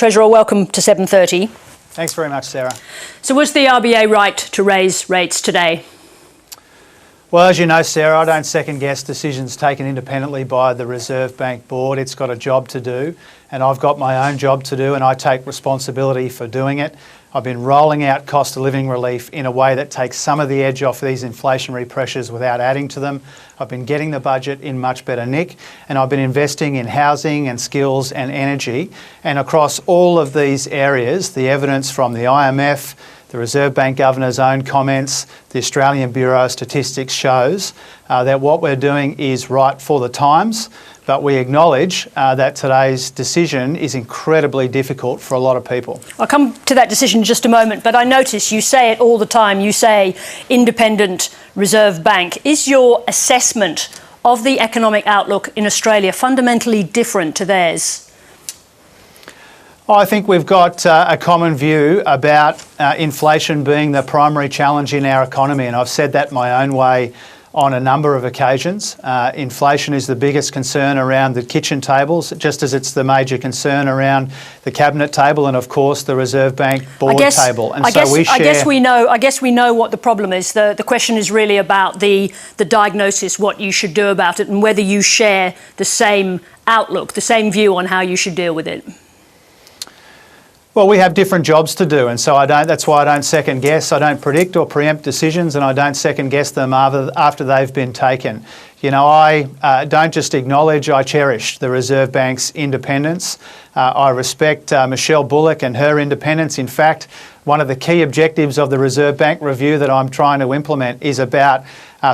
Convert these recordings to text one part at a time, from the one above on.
Treasurer, welcome to 7:30. Thanks very much, Sarah. So was the RBA right to raise rates today? Well, as you know, Sarah, I don't second-guess decisions taken independently by the Reserve Bank Board. It's got a job to do, and I've got my own job to do, and I take responsibility for doing it. I've been rolling out cost of living relief in a way that takes some of the edge off these inflationary pressures without adding to them. I've been getting the budget in much better nick, and I've been investing in housing and skills and energy. And across all of these areas, the evidence from the IMF, the Reserve Bank Governor's own comments, the Australian Bureau of Statistics shows that what we're doing is right for the times, but we acknowledge that today's decision is incredibly difficult for a lot of people. I'll come to that decision in just a moment, but I notice you say it all the time. You say independent Reserve Bank. Is your assessment of the economic outlook in Australia fundamentally different to theirs? I think we've got a common view about inflation being the primary challenge in our economy, and I've said that my own way on a number of occasions. Inflation is the biggest concern around the kitchen tables, just as it's the major concern around the cabinet table and, of course, the Reserve Bank board table. And I guess we know what the problem is. The question is really about the diagnosis, what you should do about it, and whether you share the same outlook, the same view on how you should deal with it. Well, we have different jobs to do, and so that's why I don't second guess. I don't predict or preempt decisions, and I don't second guess them after they've been taken. You know, I don't just acknowledge, I cherish the Reserve Bank's independence. I respect Michele Bullock and her independence. In fact, one of the key objectives of the Reserve Bank review that I'm trying to implement is about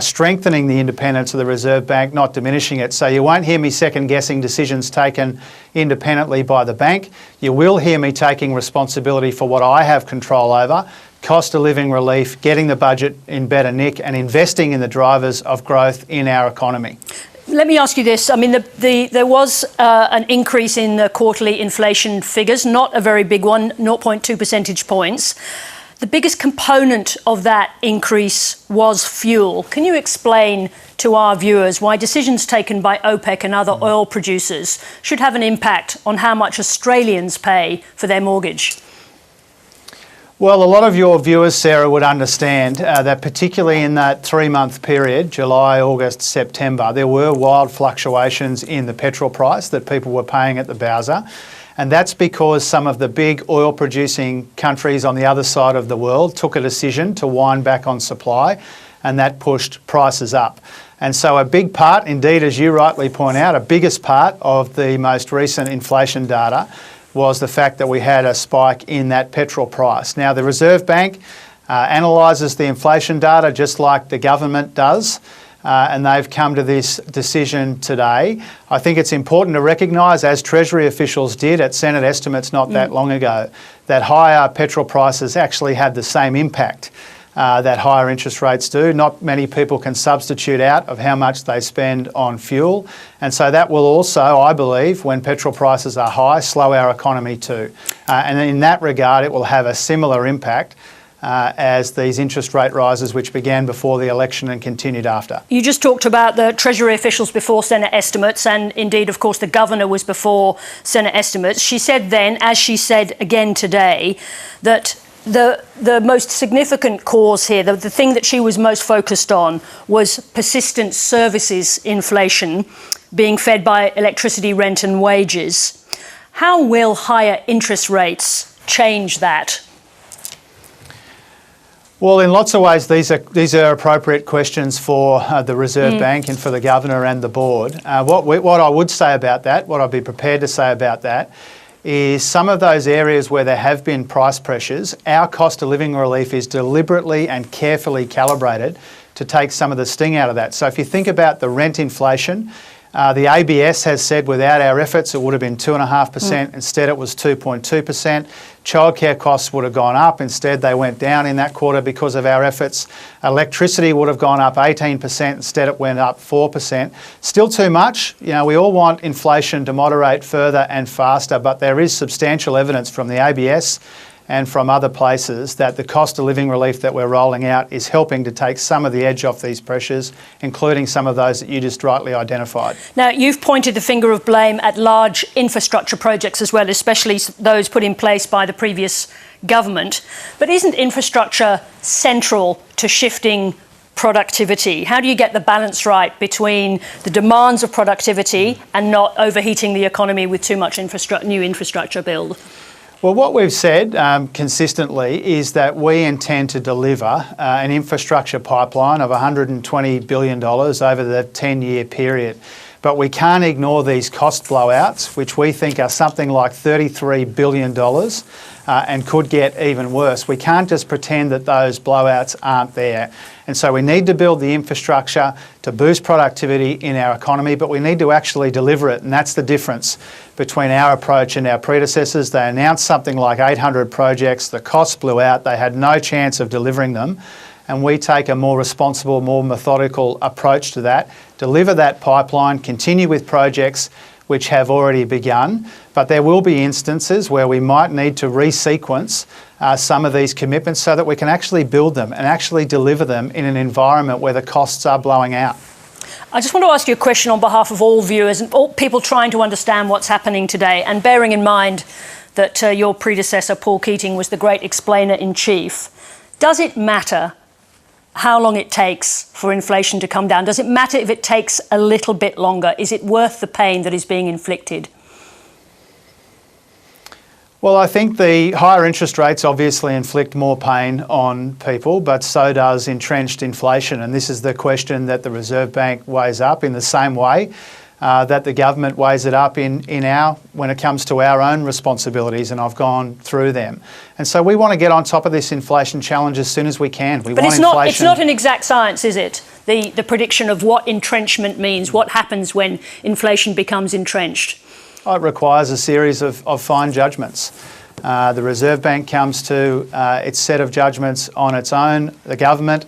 strengthening the independence of the Reserve Bank, not diminishing it. So you won't hear me second-guessing decisions taken independently by the bank. You will hear me taking responsibility for what I have control over: cost of living relief, getting the budget in better nick, and investing in the drivers of growth in our economy. Let me ask you this. I mean, there was an increase in the quarterly inflation figures, not a very big one, 0.2 percentage points. The biggest component of that increase was fuel. Can you explain to our viewers why decisions taken by OPEC and other oil producers should have an impact on how much Australians pay for their mortgage? Well, a lot of your viewers, Sarah, would understand that particularly in that 3-month period, July, August, September, there were wild fluctuations in the petrol price that people were paying at the bowser. And that's because some of the big oil-producing countries on the other side of the world took a decision to wind back on supply, and that pushed prices up. And so a big part, indeed, as you rightly point out, a biggest part of the most recent inflation data was the fact that we had a spike in that petrol price. Now, the Reserve Bank analyses the inflation data just like the government does, and they've come to this decision today. I think it's important to recognise, as Treasury officials did at Senate estimates not that long ago, that higher petrol prices actually had the same impact that higher interest rates do. Not many people can substitute out of how much they spend on fuel. And so that will also, I believe, when petrol prices are high, slow our economy too. And in that regard, it will have a similar impact as these interest rate rises which began before the election and continued after. You just talked about the Treasury officials before Senate estimates, and indeed, of course, the Governor was before Senate estimates. She said then, as she said again today, that the most significant cause here, the thing that she was most focused on, was persistent services inflation being fed by electricity, rent and wages. How will higher interest rates change that? Well, in lots of ways, these are appropriate questions for the Reserve Bank and for the Governor and the Board. What I would say about that, what I'd be prepared to say about that, is some of those areas where there have been price pressures, our cost of living relief is deliberately and carefully calibrated to take some of the sting out of that. So if you think about the rent inflation, the ABS has said without our efforts it would have been 2.5%, instead it was 2.2%. Childcare costs would have gone up, instead they went down in that quarter because of our efforts. Electricity would have gone up 18%, instead it went up 4%. Still too much. You know, we all want inflation to moderate further and faster, but there is substantial evidence from the ABS and from other places that the cost of living relief that we're rolling out is helping to take some of the edge off these pressures, including some of those that you just rightly identified. Now, you've pointed the finger of blame at large infrastructure projects as well, especially those put in place by the previous government. But isn't infrastructure central to shifting productivity? How do you get the balance right between the demands of productivity and not overheating the economy with too much new infrastructure build? Well, what we've said consistently is that we intend to deliver an infrastructure pipeline of $120 billion over the 10-year period. But we can't ignore these cost blowouts, which we think are something like $33 billion and could get even worse. We can't just pretend that those blowouts aren't there. And so we need to build the infrastructure to boost productivity in our economy, but we need to actually deliver it. And that's the difference between our approach and our predecessors. They announced something like 800 projects. The costs blew out. They had no chance of delivering them. And we take a more responsible, more methodical approach to that, deliver that pipeline, continue with projects which have already begun, but there will be instances where we might need to resequence some of these commitments so that we can actually build them and actually deliver them in an environment where the costs are blowing out. I just want to ask you a question on behalf of all viewers and all people trying to understand what's happening today, and bearing in mind that your predecessor, Paul Keating, was the great explainer-in-chief. Does it matter how long it takes for inflation to come down? Does it matter if it takes a little bit longer? Is it worth the pain that is being inflicted? Well, I think the higher interest rates obviously inflict more pain on people, but so does entrenched inflation. And this is the question that the Reserve Bank weighs up in the same way that the government weighs it up when it comes to our own responsibilities, and I've gone through them. And so we want to get on top of this inflation challenge as soon as we can. But it's not an exact science, is it? The prediction of what entrenchment means, what happens when inflation becomes entrenched? It requires a series of fine judgments. The Reserve Bank comes to its set of judgments on its own. The government,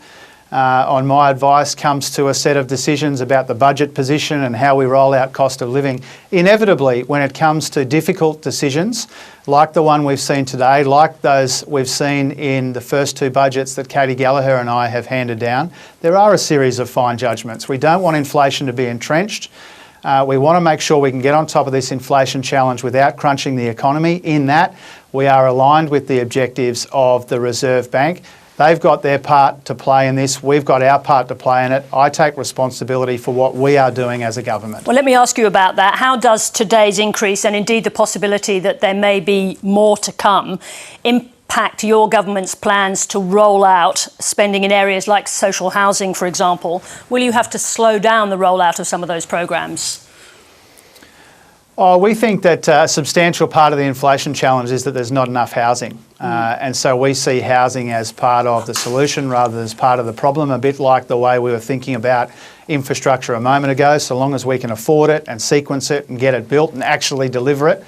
on my advice, comes to a set of decisions about the budget position and how we roll out cost of living. Inevitably, when it comes to difficult decisions, like the one we've seen today, like those we've seen in the first two budgets that Katie Gallagher and I have handed down, there are a series of fine judgments. We don't want inflation to be entrenched. We want to make sure we can get on top of this inflation challenge without crunching the economy. In that, we are aligned with the objectives of the Reserve Bank. They've got their part to play in this. We've got our part to play in it. I take responsibility for what we are doing as a government. Well, let me ask you about that. How does today's increase, and indeed the possibility that there may be more to come, impact your government's plans to roll out spending in areas like social housing, for example? Will you have to slow down the rollout of some of those programs? We think that a substantial part of the inflation challenge is that there's not enough housing. And so we see housing as part of the solution rather than as part of the problem, a bit like the way we were thinking about infrastructure a moment ago. So long as we can afford it and sequence it and get it built and actually deliver it,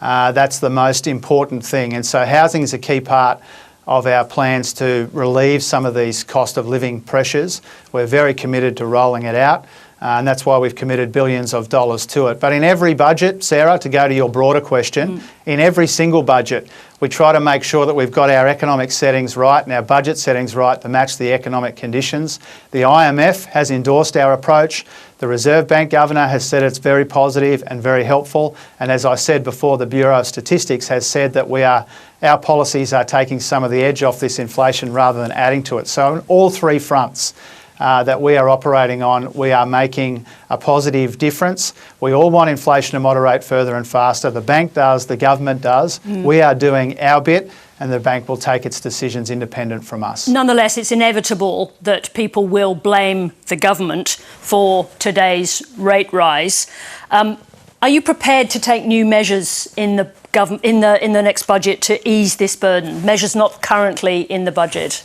that's the most important thing. And so housing is a key part of our plans to relieve some of these cost of living pressures. We're very committed to rolling it out. And that's why we've committed billions of dollars to it. But in every budget, Sarah, to go to your broader question, in every single budget, we try to make sure that we've got our economic settings right and our budget settings right to match the economic conditions. The IMF has endorsed our approach. The Reserve Bank Governor has said it's very positive and very helpful. And as I said before, the Bureau of Statistics has said that our policies are taking some of the edge off this inflation rather than adding to it. So on all three fronts that we are operating on, we are making a positive difference. We all want inflation to moderate further and faster. The bank does, the government does. We are doing our bit, and the bank will take its decisions independent from us. Nonetheless, it's inevitable that people will blame the government for today's rate rise. Are you prepared to take new measures in the next budget to ease this burden? Measures not currently in the budget?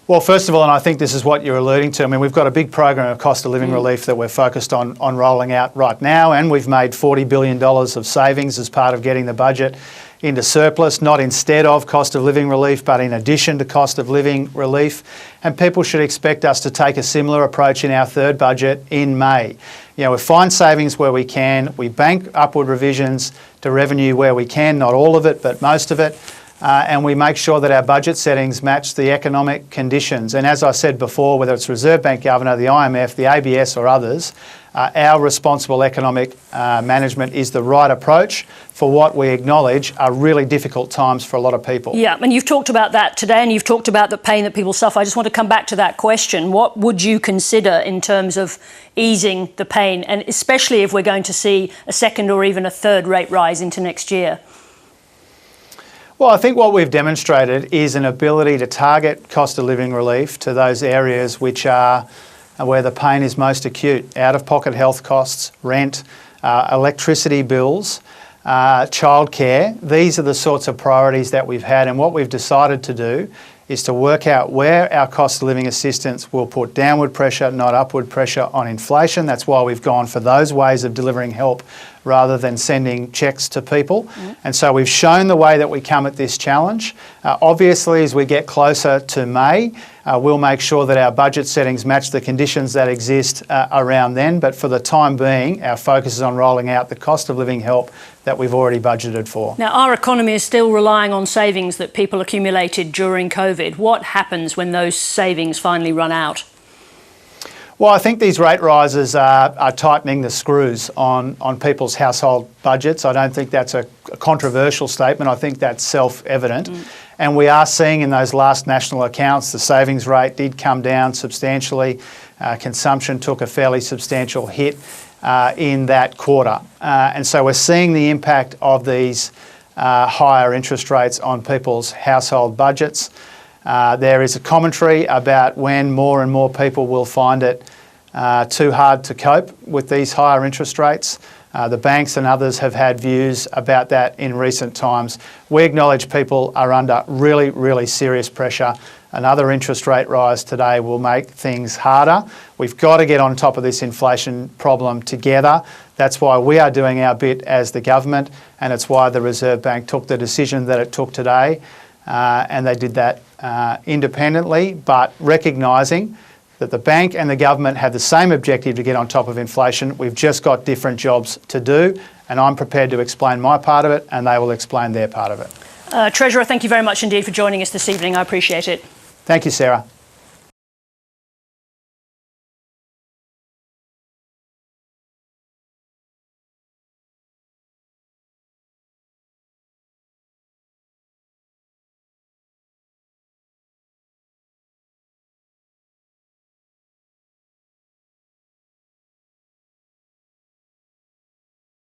Well, first of all, and I think this is what you're alluding to, I mean, we've got a big program of cost of living relief that we're focused on rolling out right now, and we've made $40 billion of savings as part of getting the budget into surplus, not instead of cost of living relief, but in addition to cost of living relief. And people should expect us to take a similar approach in our third budget in May. You know, we find savings where we can, we bank upward revisions to revenue where we can, not all of it, but most of it. and we make sure that our budget settings match the economic conditions. And as I said before, whether it's Reserve Bank Governor, the IMF, the ABS or others, our responsible economic management is the right approach for what we acknowledge are really difficult times for a lot of people. Yeah, and you've talked about that today, and you've talked about the pain that people suffer. I just want to come back to that question. What would you consider in terms of easing the pain, and especially if we're going to see a second or even a third rate rise into next year? Well, I think what we've demonstrated is an ability to target cost of living relief to those areas which are where the pain is most acute: out-of-pocket health costs, rent, electricity bills, childcare. These are the sorts of priorities that we've had, and what we've decided to do is to work out where our cost of living assistance will put downward pressure, not upward pressure on inflation. That's why we've gone for those ways of delivering help rather than sending cheques to people. And so we've shown the way that we come at this challenge. Obviously, as we get closer to May, we'll make sure that our budget settings match the conditions that exist around then. But for the time being, our focus is on rolling out the cost of living help that we've already budgeted for. Now, our economy is still relying on savings that people accumulated during COVID. What happens when those savings finally run out? Well, I think these rate rises are tightening the screws on people's household budgets. I don't think that's a controversial statement. I think that's self-evident. And we are seeing in those last national accounts, the savings rate did come down substantially. Consumption took a fairly substantial hit in that quarter. And so we're seeing the impact of these higher interest rates on people's household budgets. There is a commentary about when more and more people will find it too hard to cope with these higher interest rates. The banks and others have had views about that in recent times. We acknowledge people are under really, really serious pressure. Another interest rate rise today will make things harder. We've got to get on top of this inflation problem together. That's why we are doing our bit as the government, and it's why the Reserve Bank took the decision that it took today. And they did that independently, but recognising that the bank and the government have the same objective to get on top of inflation. We've just got different jobs to do, and I'm prepared to explain my part of it, and they will explain their part of it. Treasurer, thank you very much indeed for joining us this evening. I appreciate it. Thank you, Sarah.